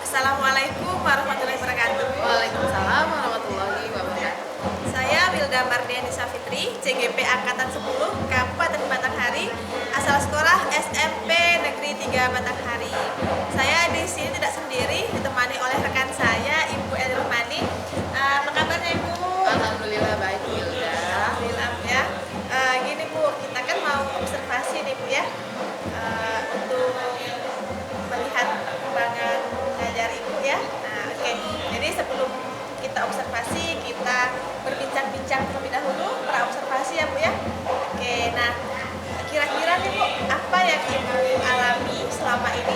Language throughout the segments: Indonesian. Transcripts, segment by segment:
Assalamualaikum warahmatullahi wabarakatuh. Waalaikumsalam warahmatullahi wabarakatuh. Saya Wilda Mardiani Safitri, CGP Angkatan 10, Kabupaten Batanghari, asal sekolah SMP Negeri 3 Batanghari. Saya di sini tidak sendiri, ditemani oleh rekan saya, Ibu Elrumani. Apa kabarnya Ibu? Alhamdulillah baik Wilda. Alhamdulillah ya. Gini Bu, kita kan mau observasi nih Bu ya, untuk melihat perkembangan mengajar Ibu ya. Nah, oke. Jadi sebelum kita observasi, kita berbincang-bincang terlebih dahulu, pra-observasi ya Bu ya. Oke, nah kira-kira nih Bu, apa yang Ibu alami selama ini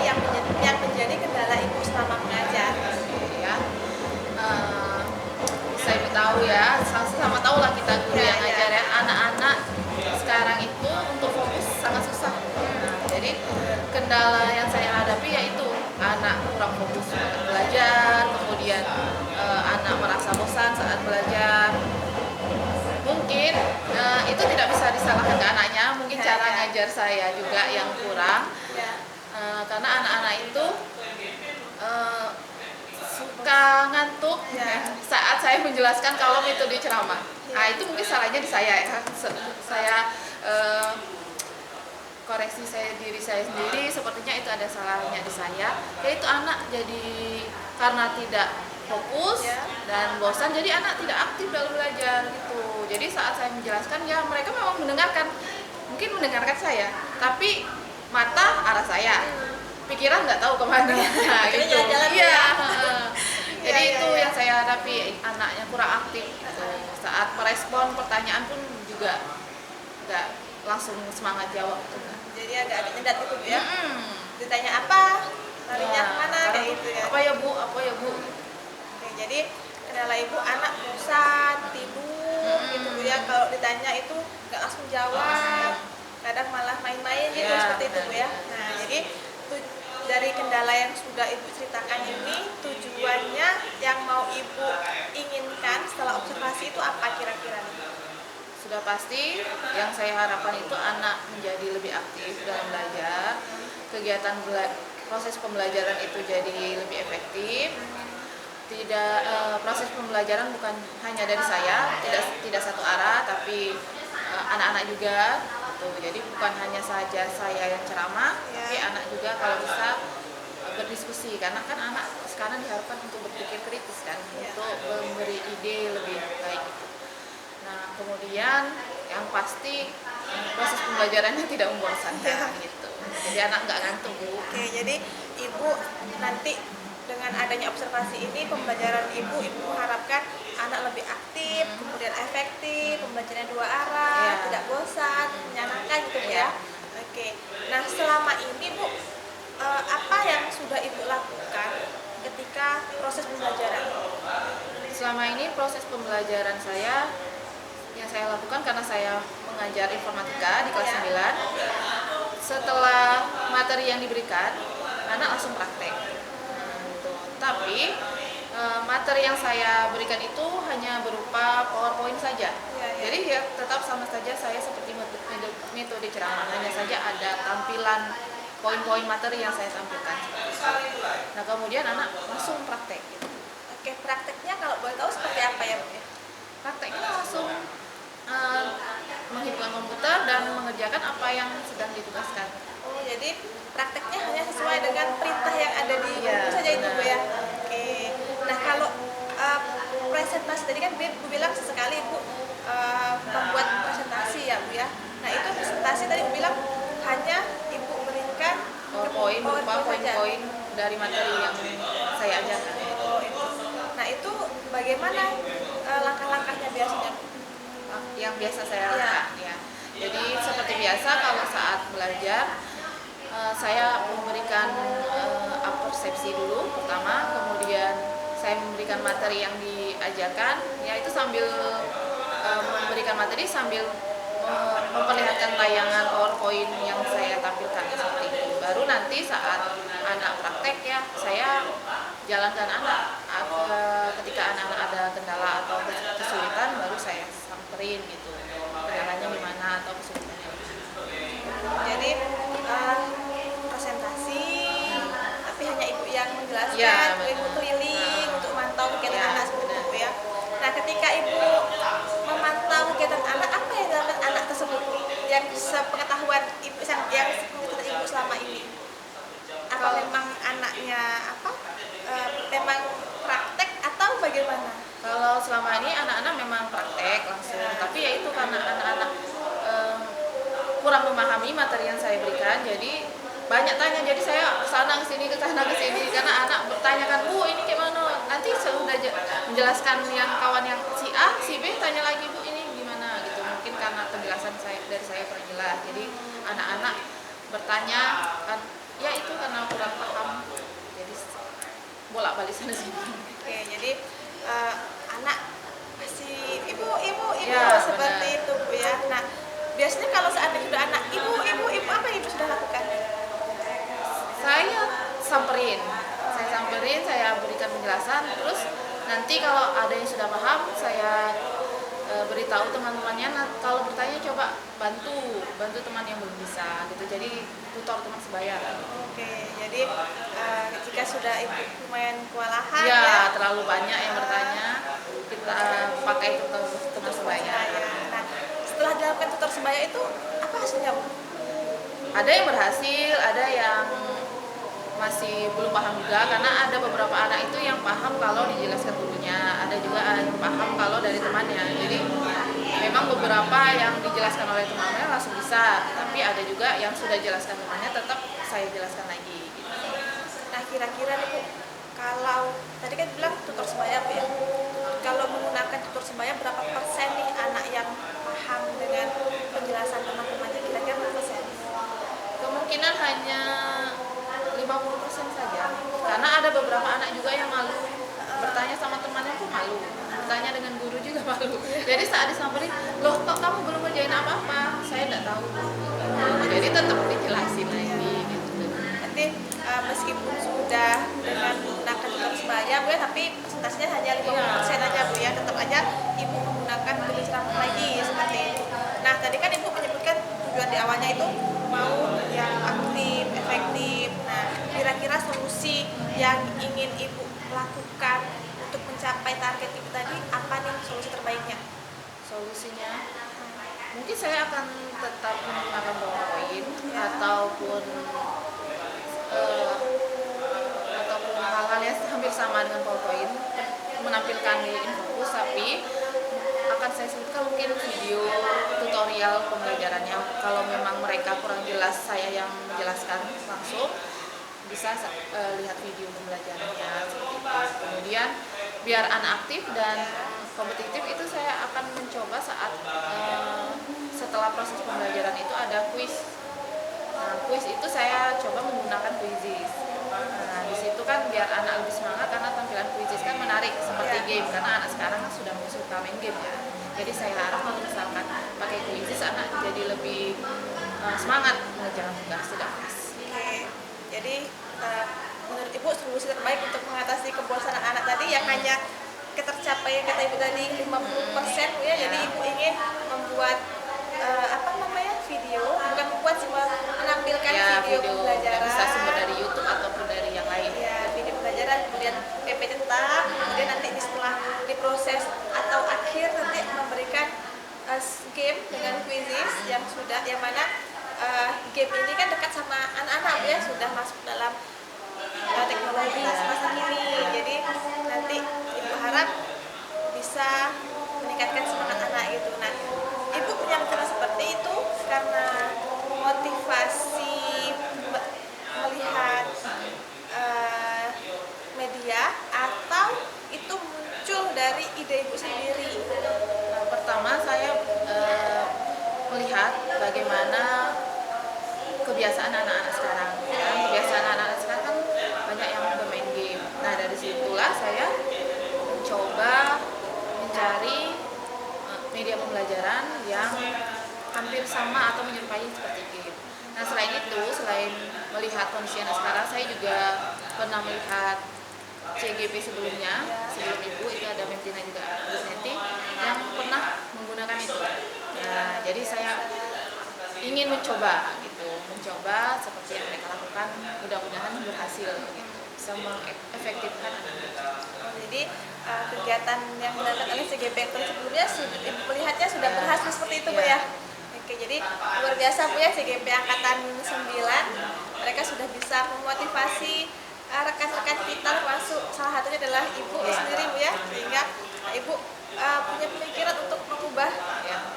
yang menjadi kendala Ibu selama mengajar? Ya, saya tahu ya, sama tahu lah kita guru yang ngajar ya. Anak-anak sekarang itu untuk fokus sangat susah. Nah, jadi kendala yang saya hadapi yaitu anak kurang fokus saat belajar, kemudian anak merasa bosan saat belajar. Mungkin itu tidak bisa disalahkan ke anaknya, mungkin cara ngajar saya juga yang kurang. Karena anak-anak itu suka ngantuk saat saya menjelaskan kalau metode ceramah. Nah, itu mungkin salahnya di saya ya. Saya koreksi diri saya sendiri, sepertinya itu ada salahnya di saya. Yaitu anak jadi karena tidak fokus dan bosan, jadi anak tidak aktif dalam belajar gitu. Jadi saat saya menjelaskan ya mereka memang mungkin mendengarkan saya, tapi mata arah saya, pikiran nggak tahu kemana. Nah, gitu. Iya. Jadi itu yang saya hadapi, anaknya kurang aktif. Gitu. Saat merespon pertanyaan pun juga nggak langsung semangat jawab. Gitu. Jadi agak nyedat gitu Bu ya. Ditanya apa, larinya kemana kayak gitu ya. Apa ya Bu? Oke, jadi kendala Ibu anak bosan, tidur gitu Bu ya. Kalau ditanya itu nggak langsung jawab, kadang malah main-main gitu seperti itu Bu ya. Nah, jadi dari kendala yang sudah Ibu ceritakan ini, tujuannya yang mau Ibu inginkan setelah observasi itu apa kira-kira? Sudah pasti yang saya harapkan itu anak menjadi lebih aktif dalam belajar, kegiatan proses pembelajaran itu jadi lebih efektif. Tidak proses pembelajaran bukan hanya dari saya, tidak satu arah, tapi anak-anak juga. Jadi bukan hanya saja saya yang ceramah, tapi anak juga kalau bisa berdiskusi, karena kan anak sekarang diharapkan untuk berpikir kritis kan, untuk memberi ide lebih baik. Nah, kemudian yang pasti proses pembelajarannya tidak membosankan gitu. Jadi anak nggak ngantuk Bu. Oke, jadi Ibu nanti dengan adanya observasi ini, pembelajaran Ibu mengharapkan anak lebih aktif, kemudian efektif, pembelajarannya dua arah, tidak bosan, menyenangkan gitu ya. Oke, nah selama ini Bu, apa yang sudah Ibu lakukan ketika proses pembelajaran? Selama ini proses pembelajaran yang saya lakukan karena saya mengajar informatika di kelas 9. Setelah materi yang diberikan, anak langsung praktek. Tapi materi yang saya berikan itu hanya berupa PowerPoint saja. Jadi ya tetap sama saja saya seperti metode ceramah, hanya saja ada tampilan poin-poin materi yang saya tampilkan. Nah, kemudian anak langsung praktek. Oke, prakteknya kalau boleh tahu seperti apa ya Bu? Prakteknya langsung menghidupkan komputer dan mengerjakan apa yang sedang ditugaskan. Oh, jadi prakteknya hanya sesuai dengan perintah yang ada di buku saja itu Bu ya. Oke. Nah, kalau presentasi tadi kan Bu bilang sesekali Bu membuat presentasi ya Bu ya. Nah, itu presentasi tadi Bu bilang hanya Ibu berikan PowerPoint berupa poin-poin dari materi yang saya ajarkan. Oh, itu. Nah, itu bagaimana langkah-langkahnya biasanya Bu? Yang biasa saya lakukan ya. Jadi seperti biasa kalau saat belajar saya memberikan persepsi dulu pertama, kemudian saya memberikan materi yang diajarkan, yaitu sambil memberikan materi sambil memperlihatkan tayangan PowerPoint yang saya tampilkan seperti itu. Baru nanti saat anak praktek ya saya jalankan anak. Ketika anak-anak ada kendala atau kesulitan baru saya samperin gitu. Kendalanya di mana atau kesulitannya. Jadi presentasi tapi hanya Ibu yang menjelaskan Ya, kan, ibu benar. keliling untuk memantau kegiatan Ya, anak seperti benar. itu ya. Nah, ketika ibu memantau kegiatan anak, apa yang dilakukan anak tersebut yang sepengetahuan ibu, yang sepengetahuan ibu selama ini? Apa Kalau memang anaknya memang praktek atau bagaimana? kalau selama ini anak-anak memang praktek langsung, tapi ya itu karena anak-anak eh, kurang memahami materi yang saya berikan, jadi banyak tanya. Jadi saya kesana kesini karena anak bertanya kan, Bu ini gimana? Nanti saya sudah menjelaskan yang kawan yang si A, si B tanya lagi, Bu ini gimana gitu. Mungkin karena penjelasan saya kurang jelas, jadi anak-anak bertanya kan, ya itu karena kurang paham, jadi bolak-balik sana sini. Oke, jadi eh, anak masih ibu Ya, seperti benar. itu Bu ya. Nah, biasanya kalau seandainya sudah anak ibu apa yang ibu sudah lakukan? Saya samperin, saya berikan penjelasan, terus nanti kalau ada yang sudah paham, saya beritahu teman-temannya. Nah, kalau bertanya coba bantu teman yang belum bisa gitu. Jadi tutor teman sebaya. Oke, jadi jika sudah ibu lumayan kewalahan Ya, ya, terlalu banyak yang bertanya, kita pakai tutor teman sebaya. Nah, setelah dilakukan tutor sebaya itu apa hasilnya Bu? Ada yang berhasil, ada yang masih belum paham juga, karena ada beberapa anak itu yang paham kalau dijelaskan gurunya, ada juga yang paham kalau dari temannya. Jadi memang beberapa yang dijelaskan oleh temannya langsung bisa, tapi ada juga yang sudah jelaskan temannya tetap saya jelaskan lagi gitu. Nah, kira-kira nih Bu, kalau tadi kan bilang tutor sebaya Bu ya, kalau menggunakan tutor sebaya berapa persen nih anak yang paham dengan penjelasan teman-temannya, kira-kira berapa persen? Kemungkinan hanya 50% saja, karena ada beberapa anak juga yang malu bertanya sama temannya, pun malu bertanya dengan guru juga malu. Jadi saat disamperin, loh kok kamu belum ngerjain apa-apa, saya tidak tahu. Jadi tetap dijelasin lagi gitu. Nanti meskipun sudah dengan menggunakan tutor sebaya Bu ya, tapi persentasenya hanya 50% aja Bu ya, tetap aja ibu menggunakan tulis ceramah lagi seperti itu. Nah, tadi kan ibu menyebutkan tujuan di awalnya itu mau yang aktif, efektif. Nah, kira-kira solusi yang ingin ibu lakukan untuk mencapai target ibu tadi, apa nih solusi terbaiknya? Solusinya mungkin saya akan tetap menggunakan PowerPoint ataupun eh, ataupun hal-hal yang hampir sama dengan PowerPoint, menampilkan di Infocus, tapi akan saya sebutkan mungkin video tutorial pembelajarannya. Kalau memang mereka kurang jelas, saya yang menjelaskan langsung, bisa lihat video pembelajarannya seperti itu. Kemudian biar anak aktif dan kompetitif, itu saya akan mencoba saat setelah proses pembelajaran itu ada kuis. Nah, kuis itu saya coba menggunakan Quizizz. Nah, di situ kan biar anak lebih semangat, karena tampilan Quizizz kan menarik seperti game, karena anak sekarang kan sudah suka main game ya. Jadi saya harap kalau misalkan pakai Quizizz, anak jadi lebih semangat mengerjakan tugas tugas. Oke, jadi menurut ibu solusi terbaik untuk mengatasi kebosanan anak tadi yang hanya ketercapai kata ibu tadi 50% Bu ya. Jadi ibu ingin membuat video, bukan membuat sih, menampilkan Ya, video yang pembelajaran. bisa sumber dari YouTube ataupun dari yang lain. Ya, video pembelajaran, kemudian PP tetap, kemudian nanti setelah diproses atau akhir nanti memberikan game dengan Quizizz yang mana game ini kan dekat sama anak-anak ya, sudah masuk dalam teknologi semasa kini. Jadi nanti ibu harap bisa meningkatkan semangat anak itu. Nah, ibu punya rencana seperti itu karena motivasi melihat media, atau itu muncul dari ide ibu sendiri? Nah, pertama saya melihat bagaimana kebiasaan anak-anak sekarang. Kebiasaan anak-anak sekarang kan banyak yang bermain game. Nah, dari situlah saya mencoba mencari media pembelajaran yang hampir sama atau menyerupai seperti game. Nah, selain itu, selain melihat kondisi anak sekarang, saya juga pernah melihat CGP sebelum ibu itu ada Mentina juga, Menti yang pernah menggunakan itu. Nah, jadi saya ingin mencoba seperti yang mereka lakukan, mudah-mudahan berhasil gitu. bisa mengefektifkan anak. Jadi kegiatan yang dilakukan oleh CGP yang sebelumnya Ibu melihatnya sudah berhasil seperti itu Bu ya. Oke, jadi luar biasa Bu ya, CGP Angkatan 9 mereka sudah bisa memotivasi rekan-rekan kita, termasuk salah satunya adalah Ibu sendiri Bu ya, sehingga Ibu punya pemikiran untuk mengubah,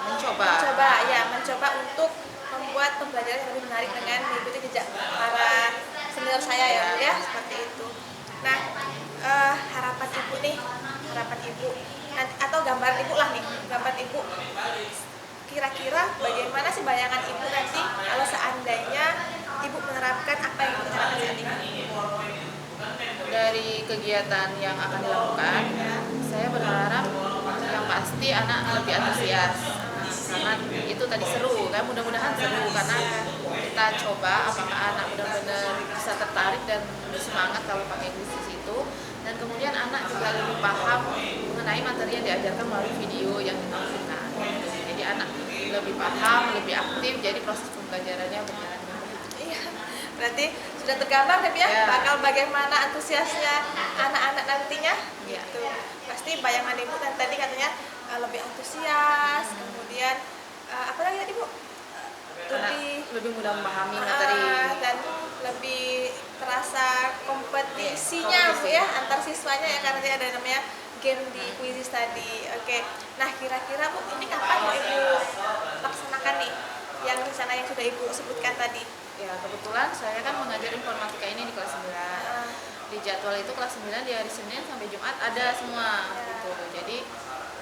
mencoba untuk membuat pembelajaran yang lebih menarik dengan mengikuti jejak para senior saya ya Bu ya, seperti itu. Nah, harapan Ibu atau gambaran Ibu lah nih, gambaran Ibu kira-kira bagaimana sih bayangan Ibu nanti kalau seandainya Ibu menerapkan apa yang Ibu terapkan saat ini? Dari kegiatan yang akan dilakukan, saya berharap yang pasti anak lebih antusias, karena itu tadi seru kan, mudah-mudahan seru karena kita coba apakah anak benar-benar bisa tertarik dan bersemangat kalau pakai kuis itu, dan kemudian anak juga lebih paham mengenai materi yang diajarkan melalui video yang ditampilkan. Jadi anak lebih paham, lebih aktif, jadi proses pembelajarannya berjalan dengan begitu. Iya, berarti sudah tergambar ya, bakal bagaimana antusiasnya anak-anak nantinya gitu. Pasti bayangan Ibu tadi katanya lebih antusias, kemudian apa lagi tadi Bu? Lebih mudah memahami materi dan lebih terasa kompetisinya Bu ya antar siswanya ya, karena dia ada namanya game di kuisis tadi. Oke. Nah, kira-kira Bu ini kapan mau Ibu laksanakan nih yang rencana yang sudah Ibu sebutkan tadi? Ya, kebetulan saya kan mengajar informatika ini di kelas 9. Di jadwal itu kelas 9 di hari Senin sampai Jumat ada semua gitu. Jadi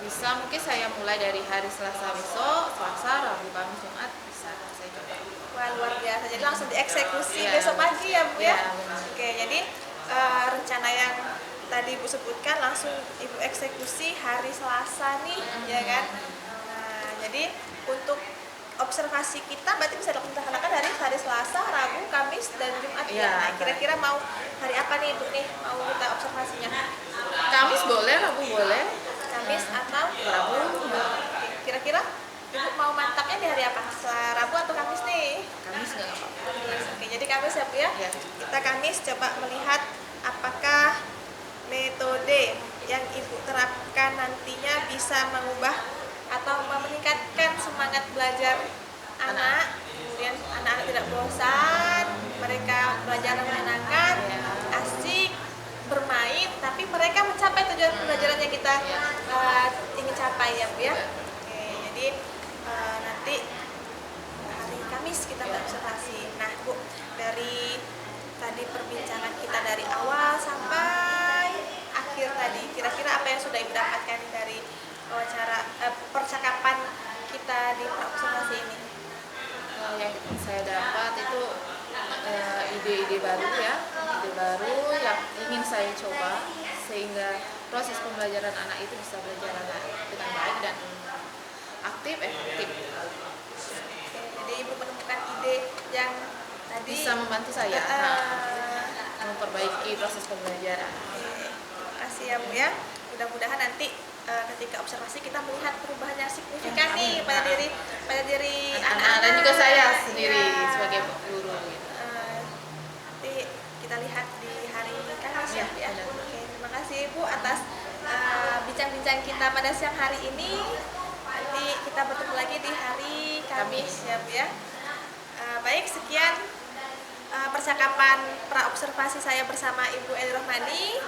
bisa mungkin saya mulai dari hari Selasa besok, Selasa, Rabu, Kamis, Jumat bisa saya coba. Wah, luar biasa. Jadi langsung dieksekusi besok pagi ya Bu ya? Oke, jadi rencana yang tadi Ibu sebutkan langsung Ibu eksekusi hari Selasa nih, ya kan? Nah, jadi untuk observasi kita berarti bisa dilaksanakan dari hari Selasa, Rabu, Kamis, dan Jumat ya. Nah, kira-kira mau hari apa nih Ibu nih mau kita observasinya? Kamis boleh, Rabu boleh. Kamis atau Rabu. Kira-kira Ibu mau mantapnya di hari apa? Rabu atau Kamis nih? Kamis nggak apa-apa. Oke, jadi Kamis ya Bu ya? Kita Kamis coba melihat apakah metode yang Ibu terapkan nantinya bisa mengubah atau meningkatkan semangat belajar anak, kemudian anak-anak tidak bosan, mereka belajar menyenangkan, asik, bermain, tapi mereka mencapai tujuan pembelajaran yang kita ingin capai ya Bu ya. Oke, jadi nanti hari Kamis kita berobservasi. Nah Bu, dari tadi perbincangan kita dari awal sampai akhir tadi, kira-kira apa yang sudah Ibu dapatkan dari wawancara percakapan kita di observasi ini? Yang saya dapat itu ide-ide baru ya, ide baru yang ingin saya coba sehingga proses pembelajaran anak itu bisa berjalan dengan baik dan aktif, efektif. Jadi Ibu menemukan ide yang tadi bisa membantu saya memperbaiki proses pembelajaran. Terima kasih ya Bu ya. Mudah-mudahan nanti ketika observasi kita melihat perubahan yang signifikan nih pada diri anak-anak dan juga saya sendiri sebagai guru. Nanti kita lihat di hari Kamis ya. Oke, terima kasih Ibu atas bincang-bincang kita pada siang hari ini. Nanti kita bertemu lagi di hari Kamis ya Bu ya. Baik, sekian percakapan pra-observasi saya bersama Ibu Edi Rohmani.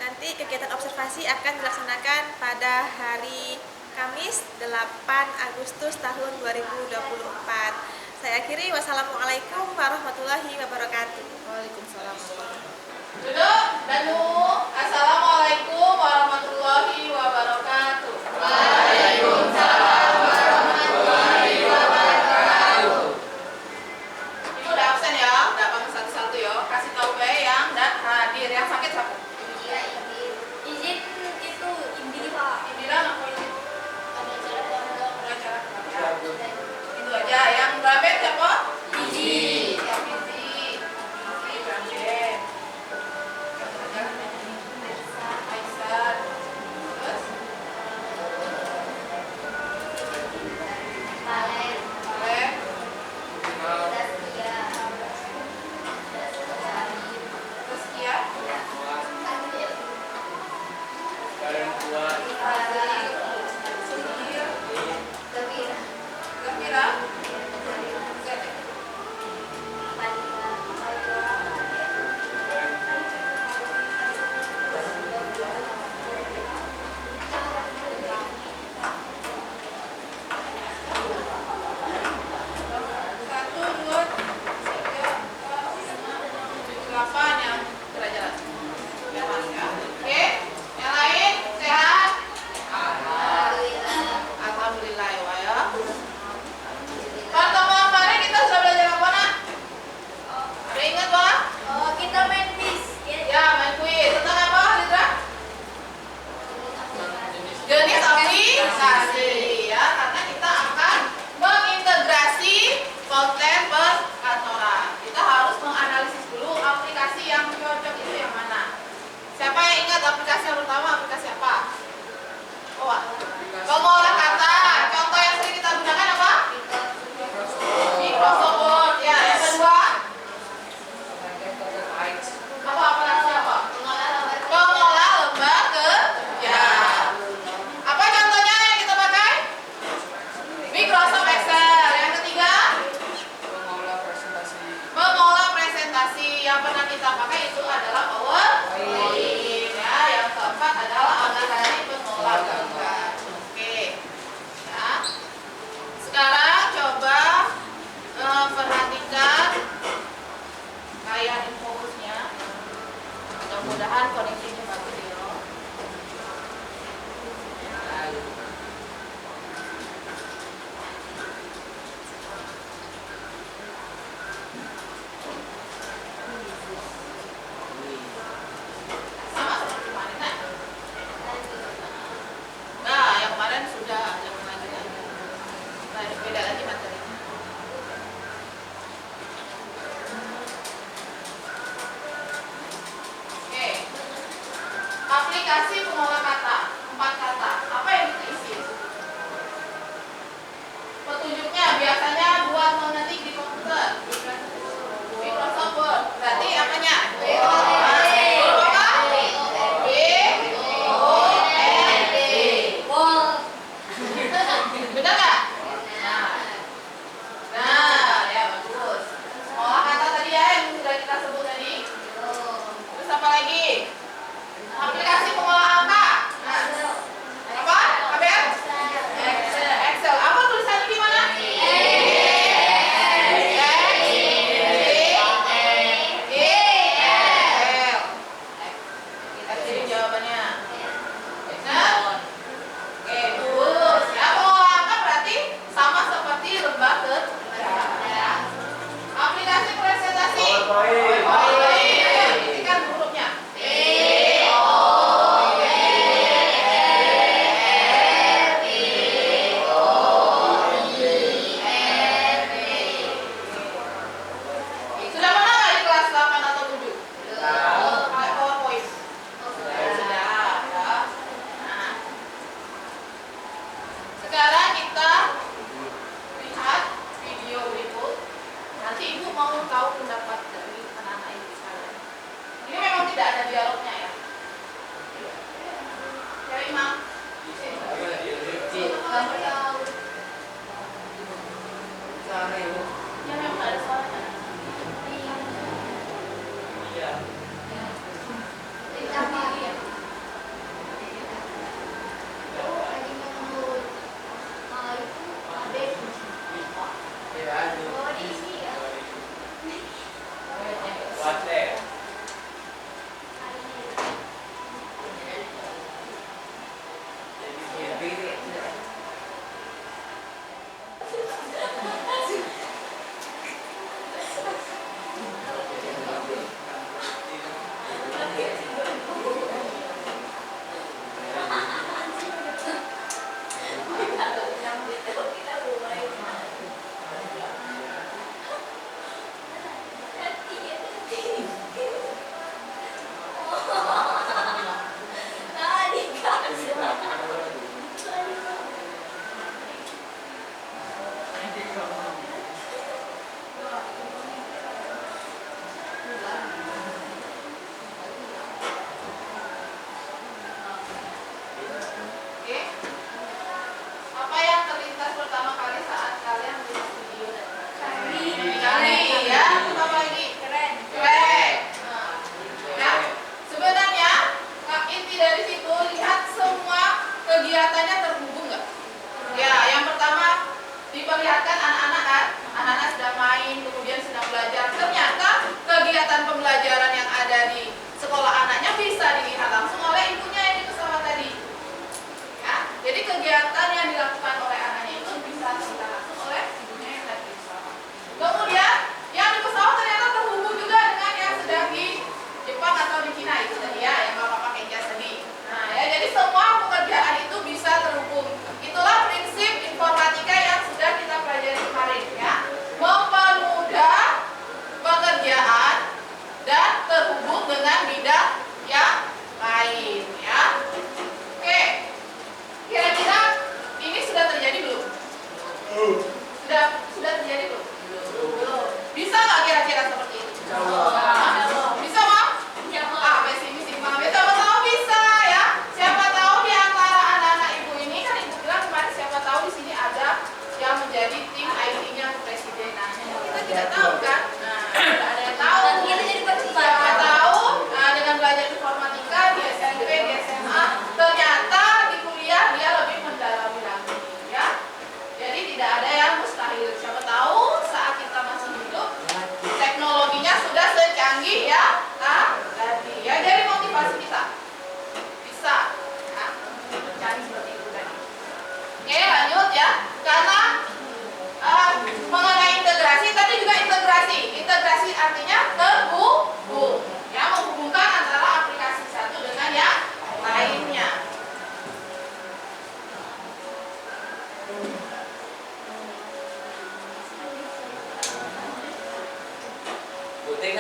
Nanti kegiatan observasi akan dilaksanakan pada hari Kamis 8 Agustus tahun 2024. Saya akhiri, wassalamualaikum warahmatullahi wabarakatuh. Waalaikumsalam. Duduk, Danu. Assalamualaikum warahmatullahi wabarakatuh. Waalaikumsalam warahmatullahi wabarakatuh. Ibu udah absen ya, udah panggil satu-satu ya. Kasih tahu baik yang dan hadir, yang sakit siapa? Izin itu Indira. Indira ngapain izin? Ada acara keluarga. Itu aja. Yang Braben siapa? Izi. Yang Izi. Braben. Gembira. Satu, dua, tiga, empat, lima, tujuh, delapan yang jalan-jalan. Oke, yang lain sehat? Alhamdulillah ya. Pertemuan kemarin kita sudah belajar apa nak? Ada ingat Bang? Kita main bis. Ya, main kuis. Tentang apa, Lidra? Jenis aplikasi ya, karena kita akan mengintegrasi konten perkantoran. Kita harus menganalisis dulu aplikasi yang cocok itu yang mana. Siapa yang ingat aplikasi yang pertama? Aplikasi apa? Oh, pengolah kata. Contoh yang sering kita gunakan apa? Microsoft Word. Ya, yang kedua apa aplikasi apa? Pengolah lembar kerja. Apa contohnya yang kita pakai? Microsoft Excel. Yang ketiga, mengolah presentasi. Yang pernah kita pakai itu adalah PowerPoint. Ya, yang keempat adalah aplikasi pengolah gambar. Oke. Ya. Sekarang coba perhatikan kayak infografisnya. Mudah-mudahan koneksinya bagus ya. Sama seperti kemarin kan? Nah, yang kemarin sudah yang lagi. Nah, beda lagi materinya. Oke. Aplikasi pengolah kata, 4 kata. Apa yang diisi? Petunjuknya biasanya buat mengetik di komputer. Microsoft Word. Berarti apanya? Huruf apa? Benar nggak? Nah, ya bagus. Pengolah kata tadi ya yang sudah kita sebut tadi. Terus apa lagi? Aplikasi pengolah angka. Nah, apa?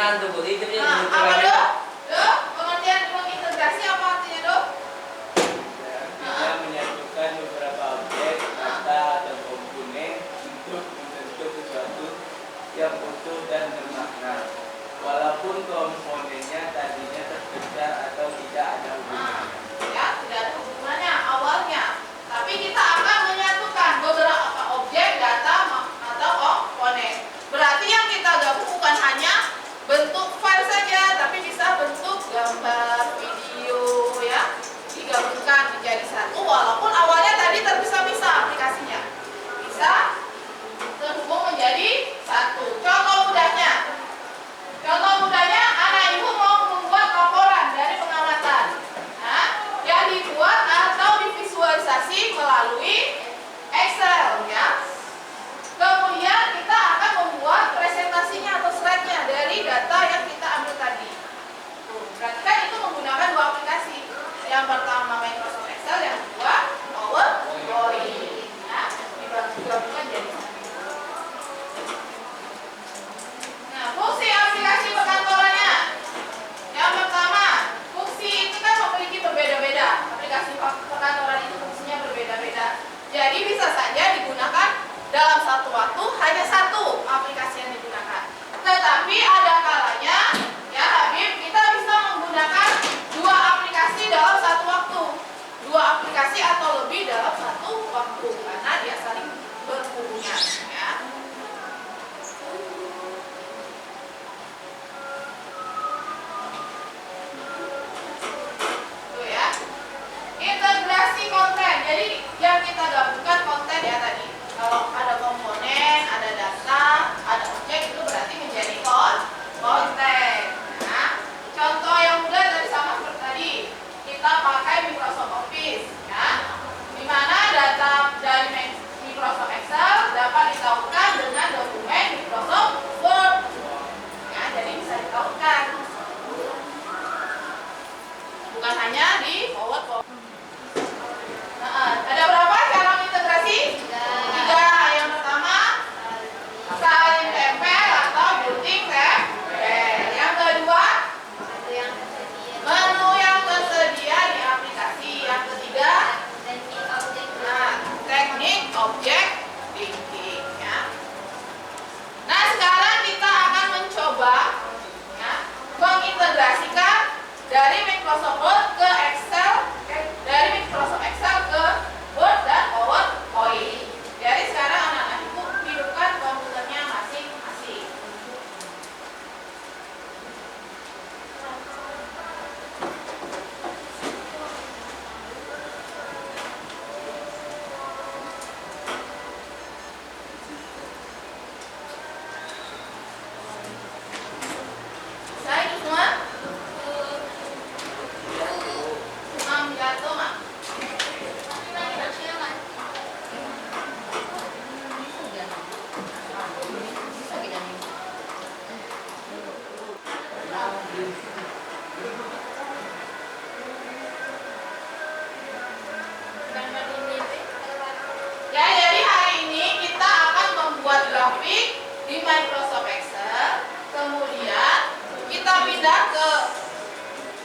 tanto così che Nah, apa dok? Dok, pengertian mengintegrasi apa artinya dok? Artinya menyatukan beberapa objek, data, dan komponen untuk membentuk sesuatu yang utuh dan bermakna. Walaupun komponennya tadinya terpisah atau tidak ada hubungannya. Ya, tidak ada hubungannya awalnya. Tapi kita akan menyatukan beberapa objek, data, atau komponen. Berarti yang kita gabung bukan hanya bentuk file saja, tapi bisa bentuk gambar, video, ya, digabungkan menjadi satu. Walaupun awalnya tadi terpisah-pisah aplikasinya, bisa terhubung menjadi satu. Contoh mudahnya, anak ibu mau membuat laporan dari pengamatan, nah, yang dibuat atau divisualisasi melalui Excel, ya. Kemudian kita akan membuat presentasinya atau slide-nya dari data yang kita ambil tadi. Tuh, berarti kan itu menggunakan dua aplikasi. Yang pertama Microsoft Excel, yang kedua PowerPoint. Ya, digabungkan jadi satu. Nah, fungsi aplikasi perkantorannya. Yang pertama, fungsi itu kan memiliki berbeda-beda. Aplikasi perkantoran itu fungsinya berbeda-beda. Jadi bisa saja digunakan dalam satu waktu hanya satu aplikasi yang digunakan. Tetapi ada kalanya, ya Habib, kita bisa menggunakan dua aplikasi dalam satu waktu. Dua aplikasi atau lebih dalam satu waktu karena dia saling berhubungan, ya. Tuh ya. Integrasi konten. Jadi yang kita gabungkan konten ya tadi. Kalau ada komponen, ada data, ada objek, itu berarti menjadi konten. Nah, contoh yang mudah dari sama seperti tadi, kita pakai Microsoft Office, ya, di mana data dari Microsoft Excel dapat ditautkan dengan dokumen Microsoft Word, ya, jadi bisa ditautkan, bukan hanya di PowerPoint. Nah, ada berapa cara mengintegrasi? Tiga. Yang pertama, saling tempel atau built-in tempel. Yang kedua, menu yang tersedia di aplikasi. Yang ketiga, teknik objek linking, ya. Nah, sekarang kita akan mencoba, ya, mengintegrasikan dari Microsoft Word ke Excel, dari Microsoft Excel ke Word dan PowerPoint. Jadi sekarang anak-anak ibu hidupkan komputernya masing-masing. Bisa itu semua? Jatuh, Mak. Ya, jadi hari ini kita akan membuat grafik di Microsoft Excel. Kemudian kita pindah ke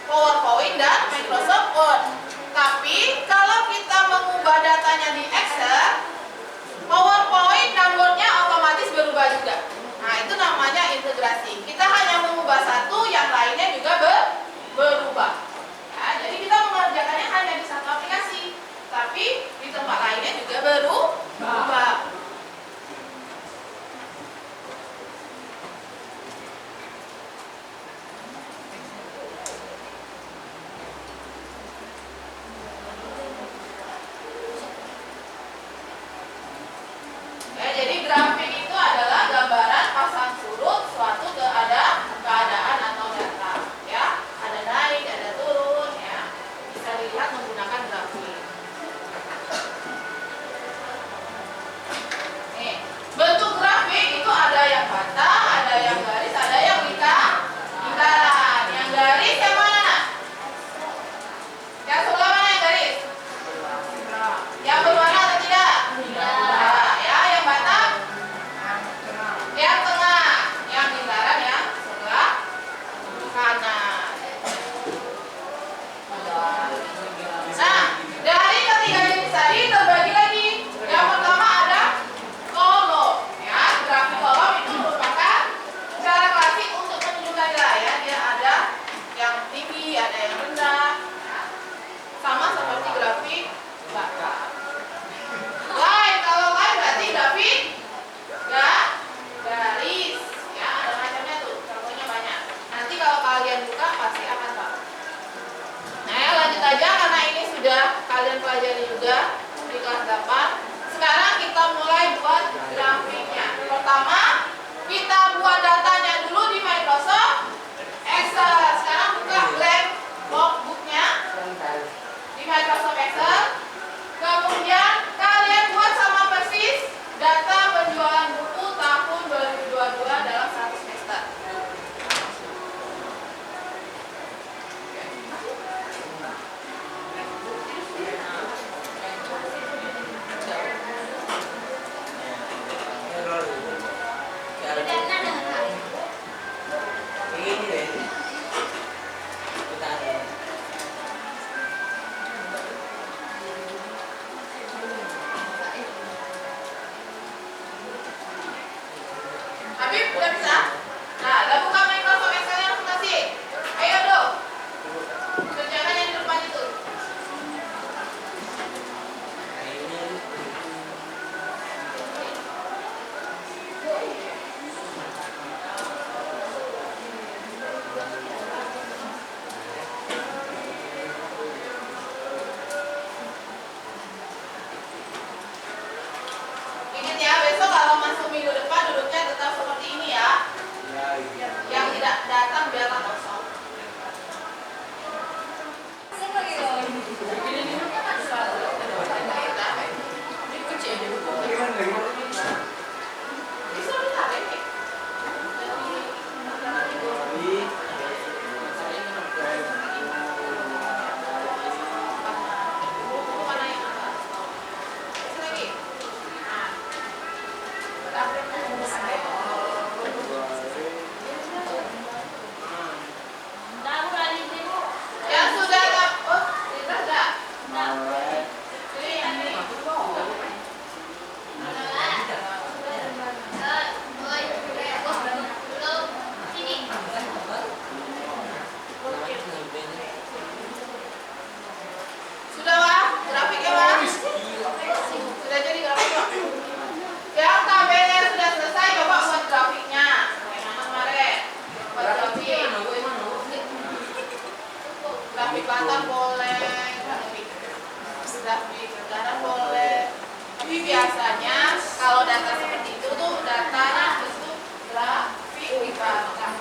PowerPoint dan Microsoft Word. Tapi kalau kita mengubah datanya di Excel, PowerPoint dan Word-nya otomatis berubah juga. Nah, itu namanya integrasi. Kita hanya mengubah satu, yang lainnya juga berubah. Ya, jadi kita mengerjakannya hanya di satu aplikasi, tapi di tempat lainnya juga berubah. Ya, jadi grafik itu adalah gambaran pasang surut suatu keadaan atau data, ya. Ada naik, ada turun, ya. Bisa dilihat menggunakan grafik. Nih, bentuk grafik itu ada yang bata, ada yang garis, ada yang lingkaran. Yang garis yang mana? Yang sebelah mana yang garis? Yang berwarna atau tidak? Tidak. Ya, yang bata? Yang tengah. Yang lingkaran yang sebelah kalian pelajari juga di kelas 8. Sekarang kita mulai buat grafiknya. Pertama, kita buat datanya dulu di Microsoft Excel. Sekarang buka blank booknya di Microsoft Excel. Kemudian kalian buat sama persis data penjualan buku tahun 2022 dalam 1 semester. Habib, udah bisa? Nah, udah buka Microsoft Excel yang masih. Ayo dong. Kerjakan yang di depan itu. Ingat ya, besok kalau masuk minggu depan duduknya tetap seperti ini ya. Yang tidak datang biarlah kosong. Bisa ditarik nih. Mana yang atas? Bisa lagi. Yang sudah dapat, tidak ada. Ini. Sudah Wah? Grafiknya Wah? Sudah jadi grafiknya? Yang tabelnya sudah selesai, coba buat grafiknya. Kayak mana kemarin? Buat grafik. Grafik latar boleh, grafik sekarang boleh. Tapi biasanya kalau data seperti itu tuh datanya bentuk grafik dibakar.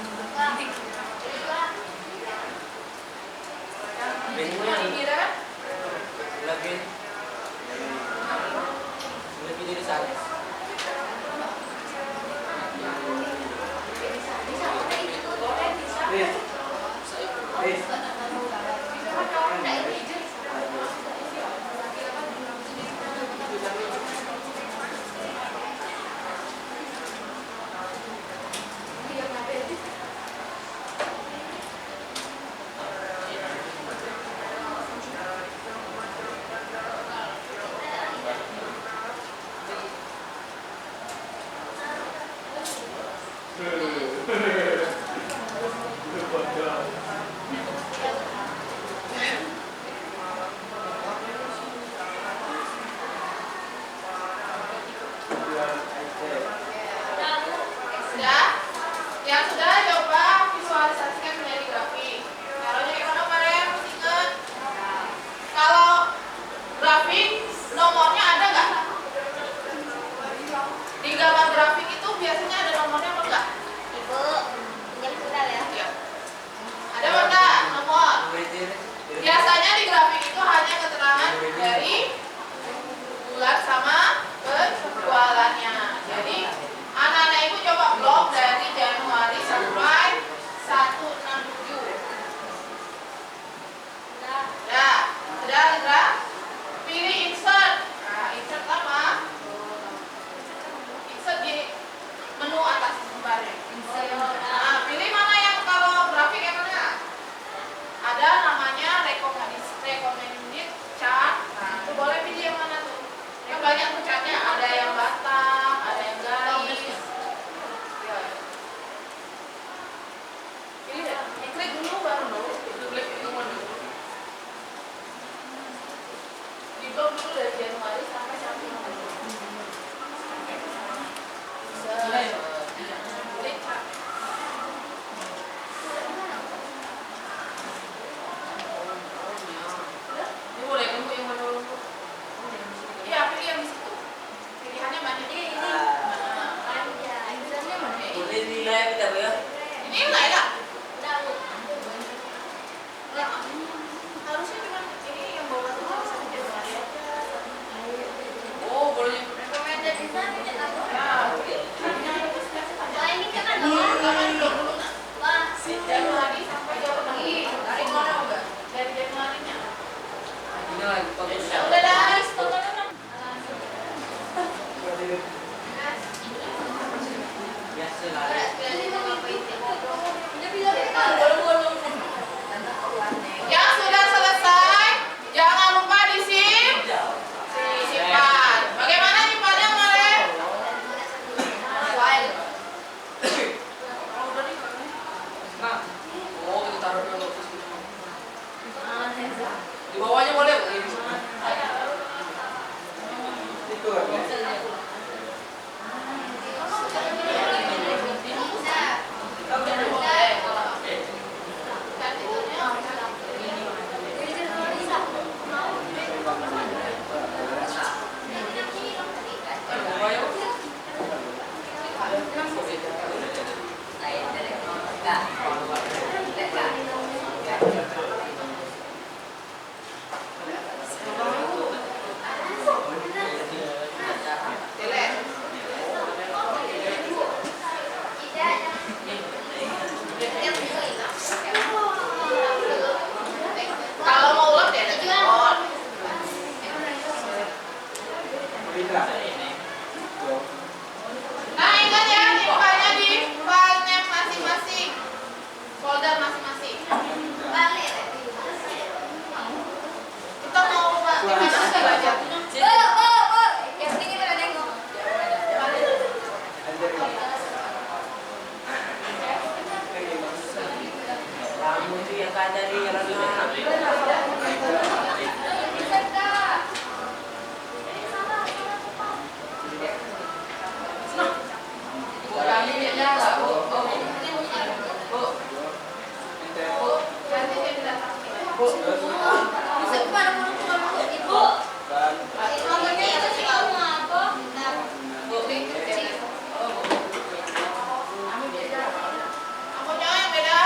Yang kira lebih dari sana. sudah? Yang sudah coba visualisasikan menjadi grafik. Caranya gimana kemarin? Masih ingat? Kalau grafik nomornya ada nggak? Di gambar grafik itu biasanya ada nomornya apa enggak? Ibu, pinjam sebentar ya. Iya. Ada apa enggak nomor? Biasanya di grafik itu hanya keterangan dari bulan sama penjualannya. Jadi anak-anak ibu coba blok dari Januari sampai 167. Ya, sudah. Pilih insert. Nah, insert apa? Insert di menu atas gambarnya. Nah, pilih mana yang kalau grafik yang mana? Ada namanya recommended chart. Nah, itu boleh pilih yang mana tuh? Yang banyak tuh chartnya, ada yang batang, ada yang garis. Ya. Pilih ya. Klik dulu baru dulu. Klik dulu dulu. Di blok dulu dari Januari sampai 1 Klik chart. Ini boleh kamu yang mana dulu? Udah dah. Yang sudah selesai, jangan lupa disimpan. Bagaimana nyimpannya, Mare? Di bawahnya boleh. Itu kan ya. Kalau mau ulang ya ada telepon. Tidak. Nah, ingat ya, simpannya di file name masing-masing, folder masing-masing. Kita mau gimana sih belajar? Kamu tuh yang ada di Akunya yang beda.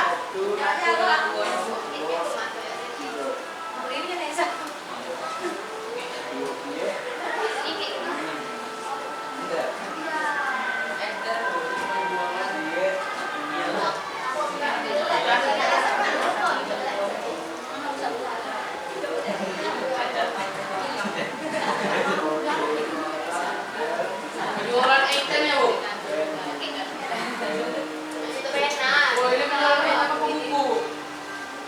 Jualan item ya, Bu. Boleh menjual apa buku?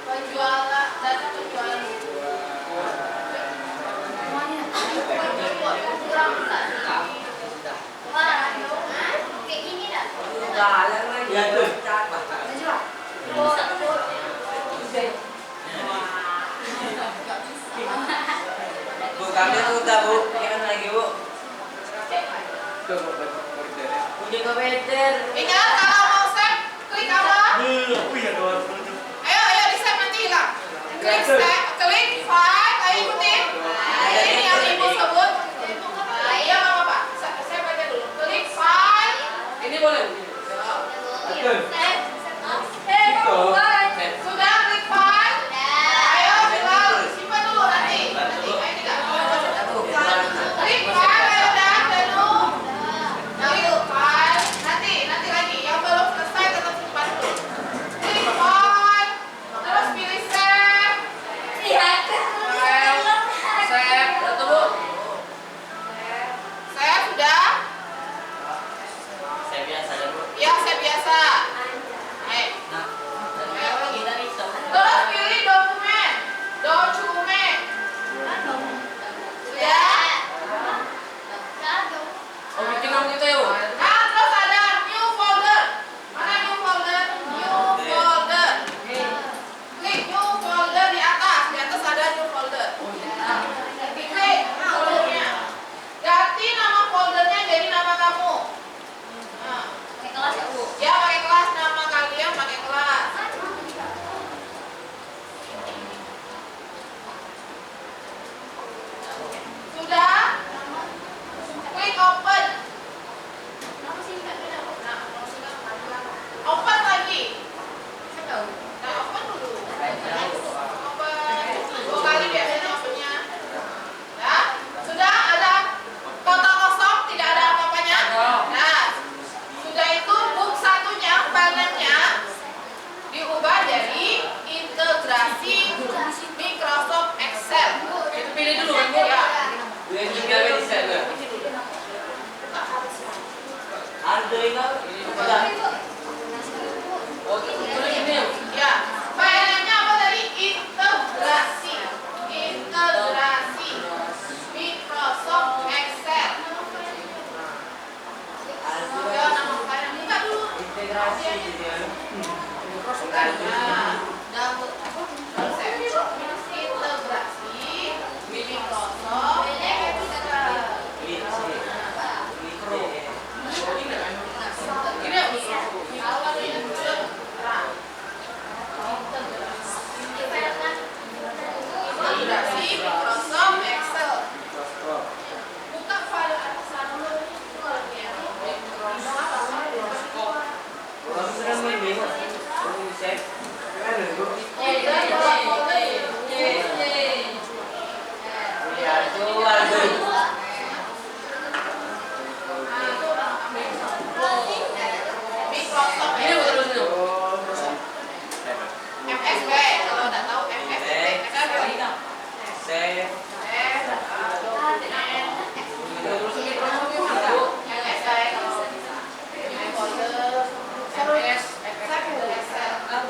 Penjualan data penjualan buku. galang lagi. Ya, tuh. Bu, kami tuh udah Bu, gimana lagi Bu? Itu kerjanya. Punya komputer. Ingat kalau mau save, klik apa? Ayo di save nanti hilang. Klik save, klik file, ayo ikutin. Ini yang ibu sebut. Iya nggak apa-apa. Saya baca dulu. Klik file. Ini boleh. Betul. Sudah klik file. Ayo bilang simpan dulu nanti. Ayo tidak. Klik file, ayo dan dulu. Klik file. Nanti lagi. Yang belum selesai tetap simpan dulu. Klik file. Terus pilih save.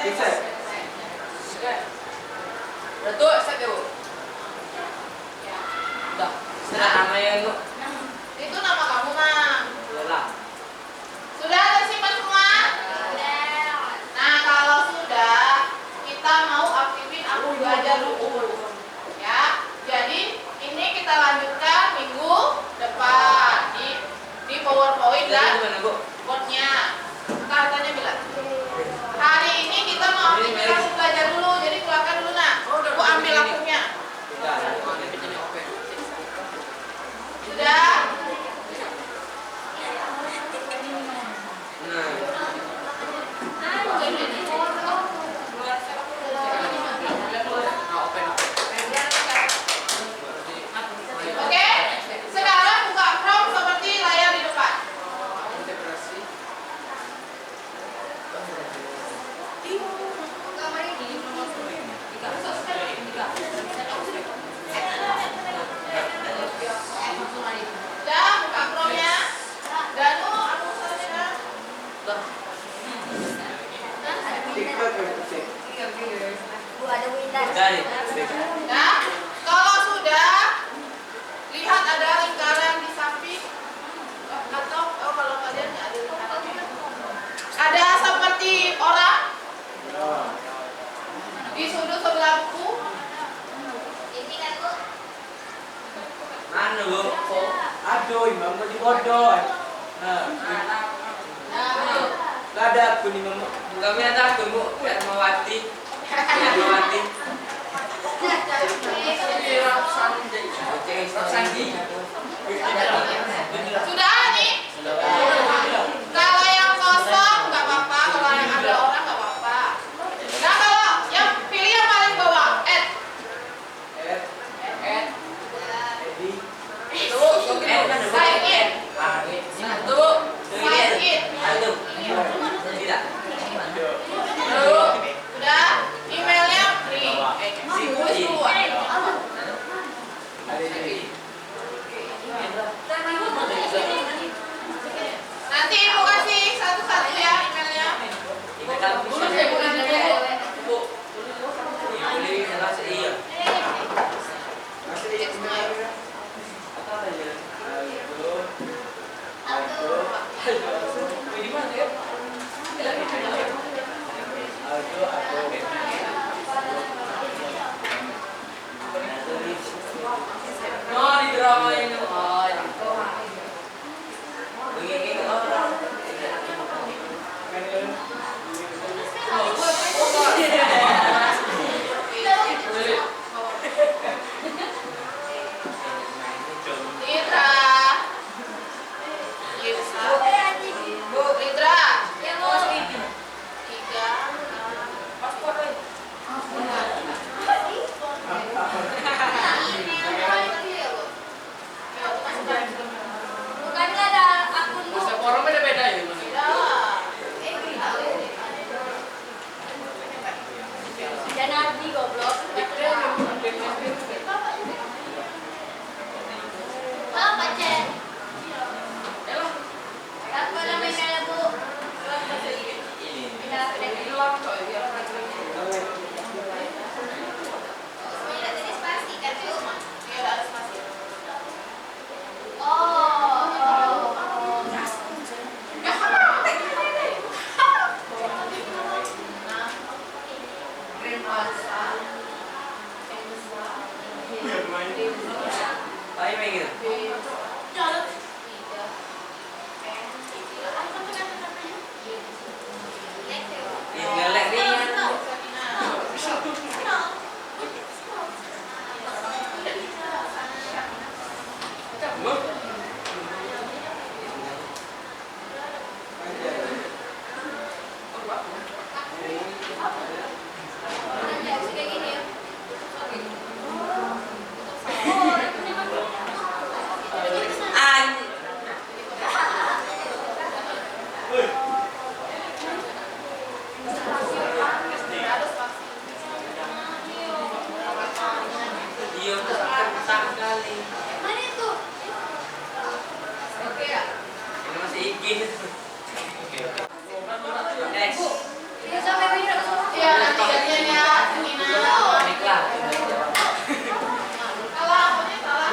Bisa. Betul, saya Bu. Udah, sudah namanya Bu. Itu nama kamu, Mang. Lelah. Sudah tersimpan semua? Nah, kalau sudah, kita mau aktifin aku belajar dulu. Ya. Jadi, ini kita lanjutkan minggu depan di PowerPoint dan Gimana Bu? boardnya. Katanya bilang. Hari ini kita mau aktifin aku belajar dulu. Jadi keluarkan dulu, Nak. Aku ambil akunnya. Sudah? Oke, sekarang buka Chrome seperti layar di depan. Sudah, buka Chrome-nya. Danu, aku saja. TikTok yang penting. Bu ada Windows. Udah nih. Nah, kalau sudah lihat ada lingkaran di samping atau kalau kalian nggak ada lingkaran, ada seperti orang di sudut sebelah buku. Ini kan Bu. Mana Bu? Aduh, imam mau dibodoh. Nah, nggak ada aku nih mama. Kami ada aku Bu, Ermawati. Ermawati. Roksandi. Sudah nih. Kalau yang kosong nggak apa-apa, kalau yang ada orang nggak apa-apa. Nah, kalau yang pilih yang paling bawah, Ed. Edi. Sign in. Satu. Sign in. Satu. Tidak. Udah, emailnya free. Tulis duluan. Ada ini. Nanti ibu kasih satu-satu ya emailnya. Iya. Masih ini. Aldo. No, di drama ini. Begini orang. Litra. Litra. Tiga. Bukan nggak ada akun Bu. Orang beda-beda ya gimana? Dan Ardi goblok. Apa cek? Apa nama emailnya Bu? Email apa deh? Semuanya tadi spasi kan Bu? Iya, ada spasi. Oh. Tapi begini. Ngelek nih. Kayak gini ya. Iya. sekali. Mana itu? Oke ya. Ini masih IG. Next. Tiga sampai lima semua. Iya, nanti gantian ya. Ina. Baiklah. Salah, pokoknya salah.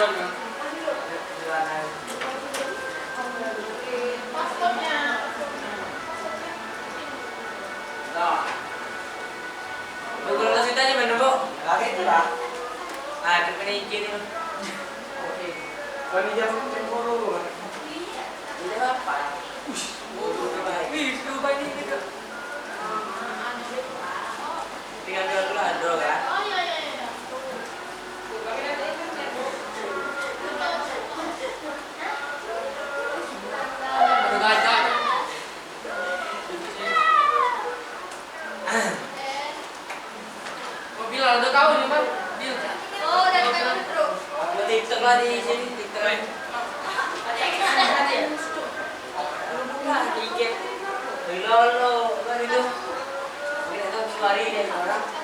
Paspornya. Nah. Bu, kalau kasih tanya mana, Bu? Lagi itu lah. Ah, kena IG ni. Oke. Kami jam cemburu. Ini apa? Wih, coba ini gitu. Tinggal dua ada kan? Oh iya iya iya. Ada gajah. Mobil ada kau nih, Bang. Bil. Oh, dari kanan terus. Upload TikTok lah di sini, TikTok. Bukan di IG. Lo, kan itu. Kita tuh suari dari orang.